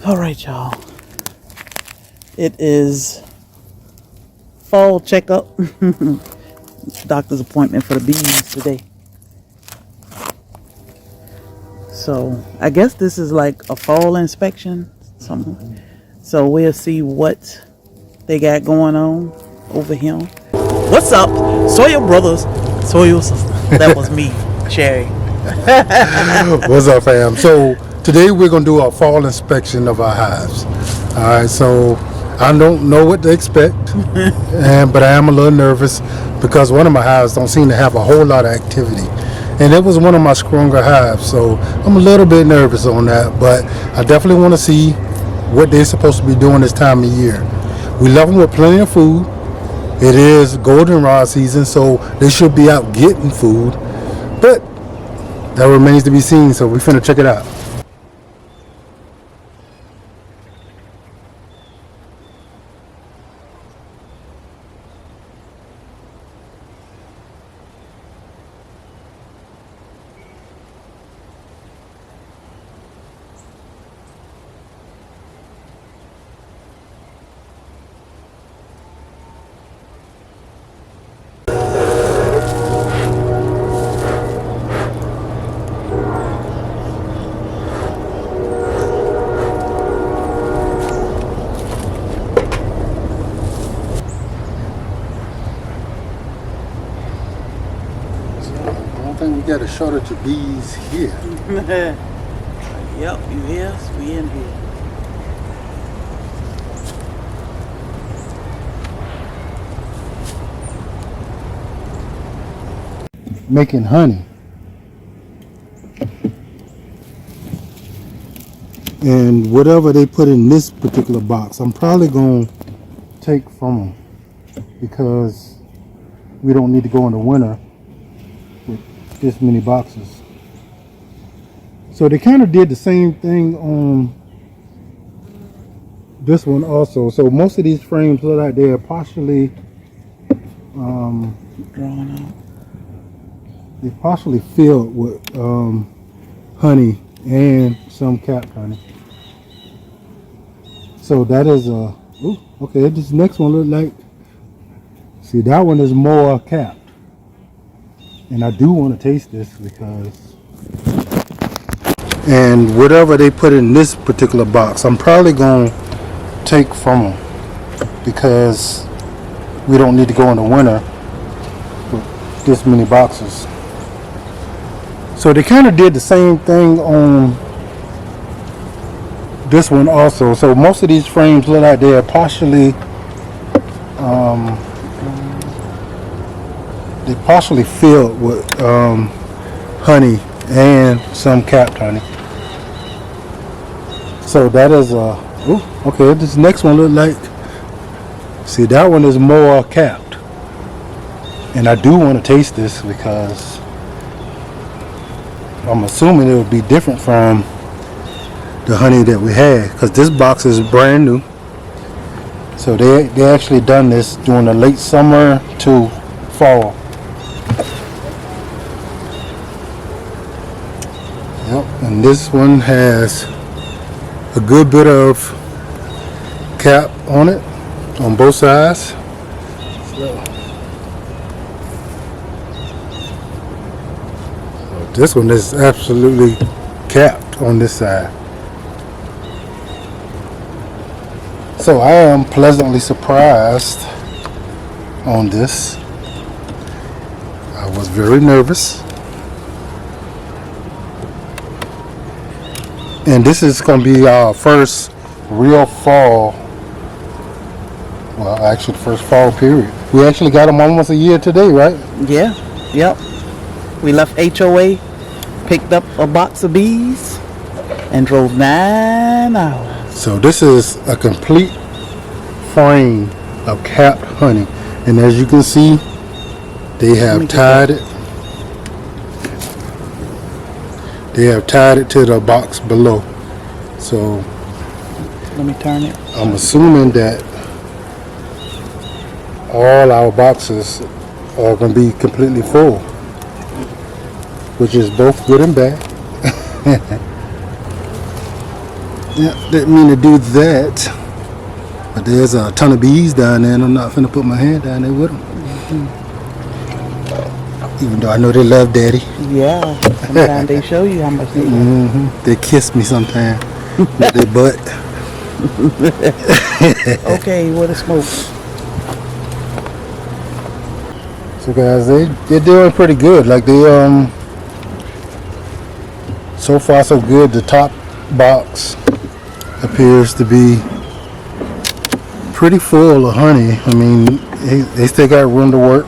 All right, y'all. It is fall checkup. Doctor's appointment for the bees today. So I guess this is like a fall inspection. So we'll see what they got going on over here. What's up, Soil Brothers, Soil Sisters? That was me, Sherry. What's up, fam? So today we're gonna do a fall inspection of our hives. All right, so I don't know what to expect, but I am a little nervous because one of my hives don't seem to have a whole lot of activity, and it was one of my stronger hives, so I'm a little bit nervous on that. But I definitely want to see what they're supposed to be doing this time of year. We love them with plenty of food. It is goldenrod season, so they should be out getting food, but that remains to be seen, so we're finna check it out. I think we got a shortage of bees here. Yep, you hear us? We in here. Making honey. And whatever they put in this particular box, I'm probably going to take from them because we don't need to go in the winter with this many boxes. So they kind of did the same thing on this one also. So most of these frames look like they're partially Drawn out. they're partially filled with honey and some capped honey. So that is a okay. This next one look like, see, that one is more capped, and I do want to taste this because, and whatever they put in this particular box, I'm probably going to take from them because we don't need to go in the winter with this many boxes. So they kind of did the same thing on this one also. So most of these frames look like they're partially filled with honey and some capped honey. So that is okay. This next one look like, see, that one is more capped, and I do want to taste this because I'm assuming it would be different from the honey that we had, because this box is brand new. So they actually done this during the late summer to fall. Yep, and this one has a good bit of cap on it on both sides. So this one is absolutely capped on this side. So I am pleasantly surprised on this. I was very nervous. And this is going to be our first real fall, well, actually the first fall period. We actually got them almost a year today, right? Yeah, yep. We left HOA, picked up a box of bees, and drove 9 hours. So this is a complete frame of capped honey, and as you can see, they have tied it. They have tied it to the box below. So let me turn it. I'm assuming that all our boxes are going to be completely full, which is both good and bad. Yeah, didn't mean to do that. But there's a ton of bees down there, and I'm not finna put my hand down there with them. Even though I know they love daddy. Yeah, sometimes they show you how much they love. They kiss me sometimes with their butt. Okay, what a smoke. So guys, they're doing pretty good. Like they so far so good. The top box appears to be pretty full of honey. I mean, they still got room to work.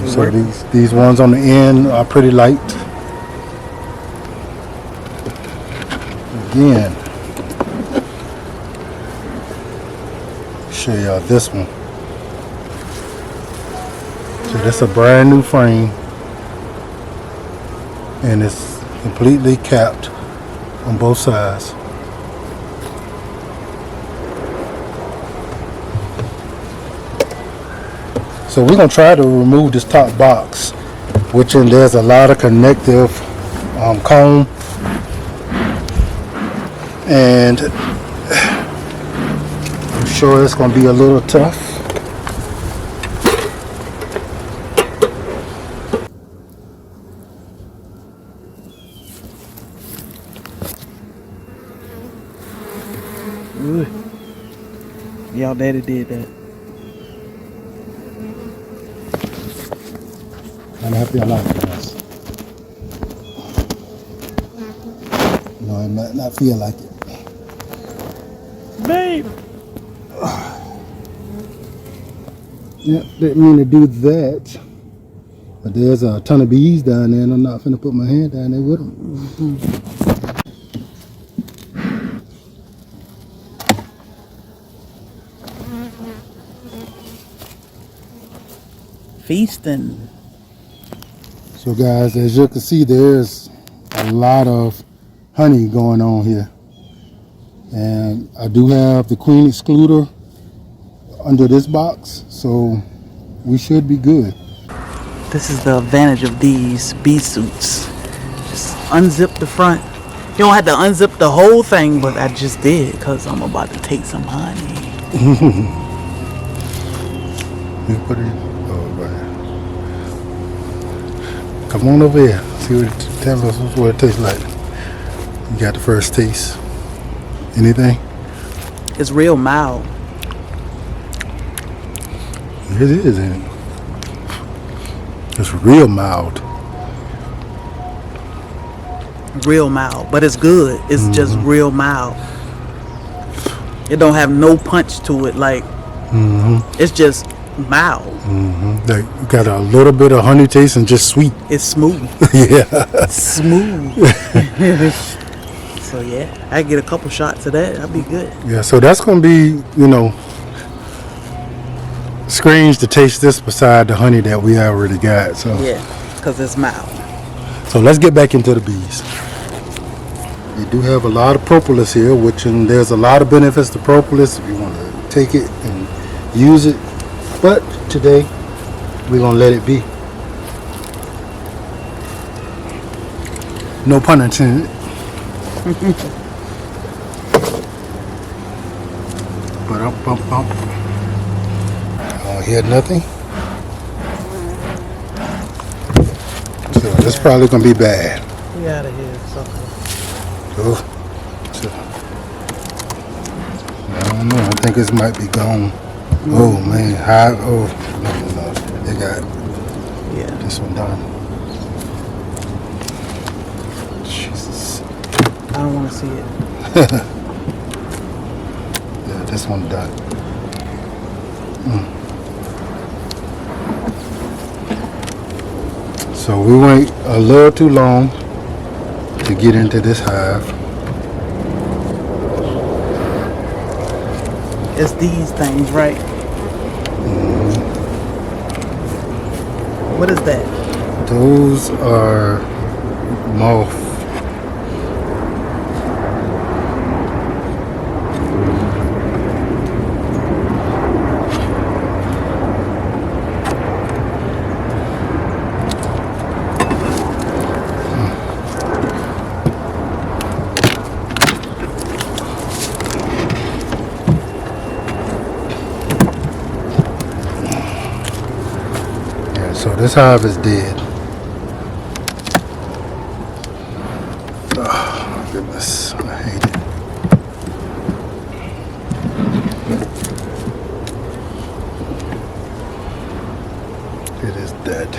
So these ones on the end are pretty light. Again, show y'all this one. So that's a brand new frame, and it's completely capped on both sides. So we're gonna try to remove this top box, which in there's a lot of connective comb, and I'm sure it's gonna be a little tough. Ooh. Y'all daddy did that. I'm happy I like this. No, it might not feel like it. Babe. Yeah, didn't mean to do that. But there's a ton of bees down there, and I'm not finna put my hand down there with them. Feasting. So guys, as you can see, there's a lot of honey going on here. And I do have the queen excluder under this box, so we should be good. This is the advantage of these bee suits. Just unzip the front. You don't have to unzip the whole thing, but I just did because I'm about to take some honey. You put it. Oh, right. Come on over here. See what it, tell us what it tastes like. You got the first taste. Anything? It's real mild. It is, ain't it? It's real mild. Real mild, but it's good. It's just real mild. It don't have no punch to it. Like it's just mild. Like got a little bit of honey taste and just sweet. It's smooth. Yeah. Smooth. So yeah, I get a couple shots of that. I'll be good. Yeah. So that's gonna be, strange to taste this beside the honey that we already got. So Yeah, because it's mild. So let's get back into the bees. You do have a lot of propolis here, there's a lot of benefits to propolis if you want to take it and use it. But today, we're going to let it be. No pun intended. Ba-dum-bum-bum. I don't hear nothing. So this probably going to be bad. We out of here. Sucker. So, I don't know. I think this might be gone. Oh man, hive. Oh no, they got Yeah. this one done. Jesus. I don't want to see it. Yeah, this one done. So we wait a little too long to get into this hive. It's these things, right? What is that? Those are moth. this hive is dead. Oh my goodness, I hate it. It is dead.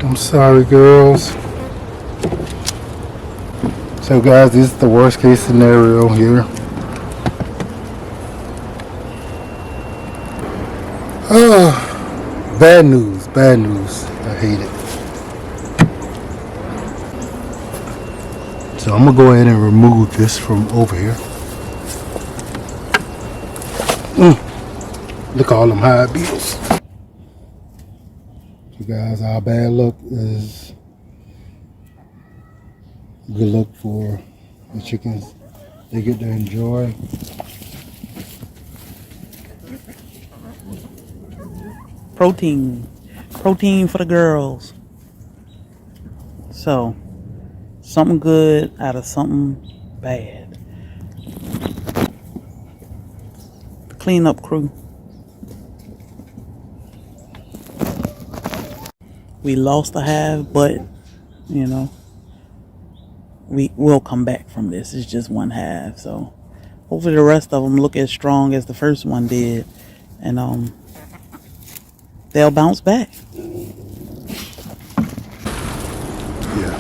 I'm sorry, girls. So guys, this is the worst case scenario here. Oh, bad news, bad news. I hate it. So I'm gonna go ahead and remove this from over here. Look at all them hive beetles. So guys, our bad luck is good luck for the chickens. They get to enjoy. Protein for the girls. So something good out of something bad. The cleanup crew. We lost a hive, but you know, we will come back from this. It's just one hive, so hopefully the rest of them look as strong as the first one did, and they'll bounce back. Yeah.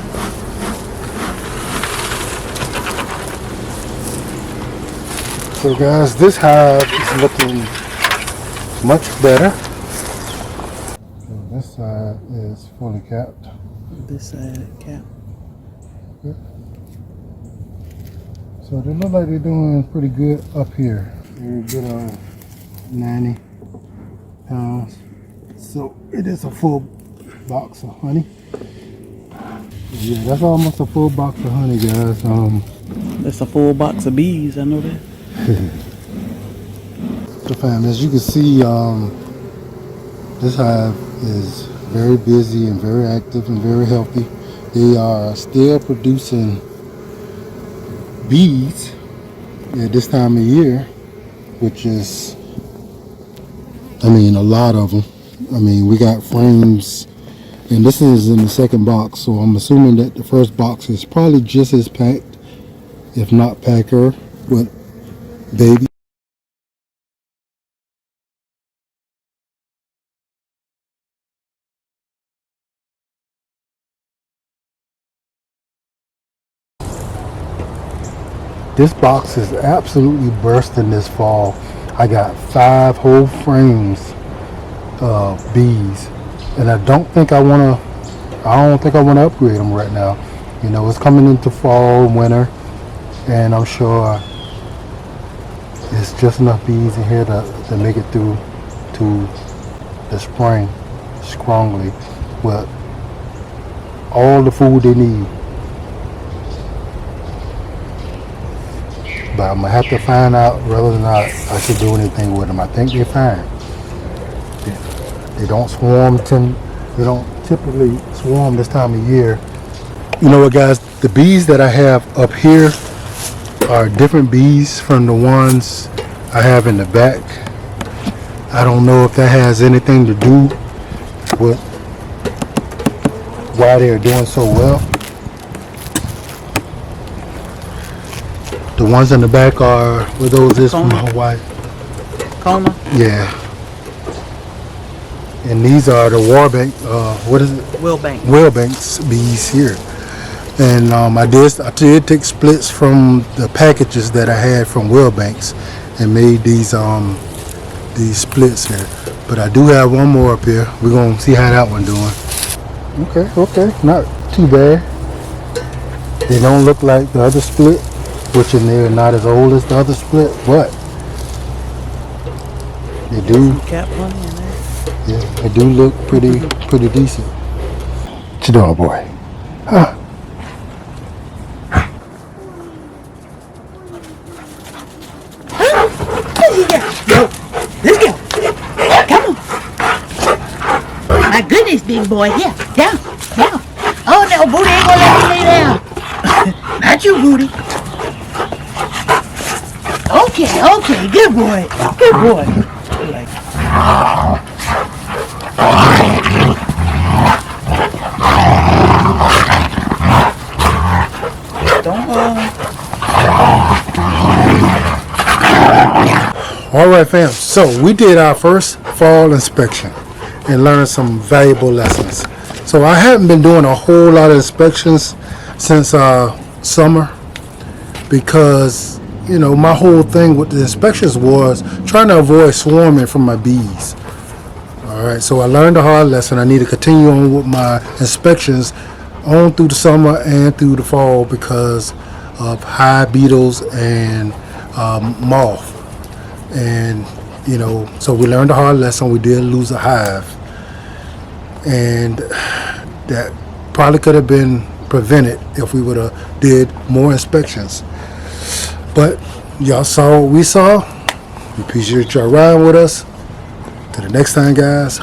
So guys, this hive is looking much better. So this side is fully capped. This side cap. Good. So they look like they're doing pretty good up here. They're good on 90 pounds. So it is a full box of honey. Yeah, that's almost a full box of honey, guys. That's a full box of bees. I know that. So fam, as you can see, this hive is very busy and very active and very healthy. They are still producing bees at this time of year, which is, I mean, a lot of them. I mean, we got frames, and this is in the second box, so I'm assuming that the first box is probably just as packed, if not packer, with baby. This box is absolutely bursting this fall. I got 5 whole frames of bees, and I don't think I want to upgrade them right now. You know, it's coming into fall, winter, and I'm sure it's just enough bees in here to make it through to the spring strongly with all the food they need. But I'm gonna have to find out whether or not I should do anything with them. I think they're fine. They don't they don't typically swarm this time of year. You know what, guys? The bees that I have up here are different bees from the ones I have in the back. I don't know if that has anything to do with why they're doing so well. The ones in the back are, what those is from Hawaii? Kona? Yeah. And these are the Warbank, what is it? Wellbanks bees here. And I did take splits from the packages that I had from Wellbanks and made these splits here. But I do have one more up here. We're gonna see how that one doing. Okay, not too bad. They don't look like the other split, which in there not as old as the other split, but they do. Cap honey in there. Yeah, they do look pretty decent. What you doing, boy? Huh? Let's go. Come on. My goodness, big boy. Here, down. Oh no, Booty ain't gonna let me lay down. Not you, Booty. Okay, good boy. Don't All right, fam. So we did our first fall inspection and learned some valuable lessons. So I haven't been doing a whole lot of inspections since summer because, you know, my whole thing with the inspections was trying to avoid swarming from my bees. All right, so I learned a hard lesson. I need to continue on with my inspections on through the summer and through the fall because of hive beetles and moth. And, you know, so we learned a hard lesson. We did lose a hive. And that probably could have been prevented if we would have did more inspections. But y'all saw what we saw. We appreciate y'all riding with us. Till the next time, guys.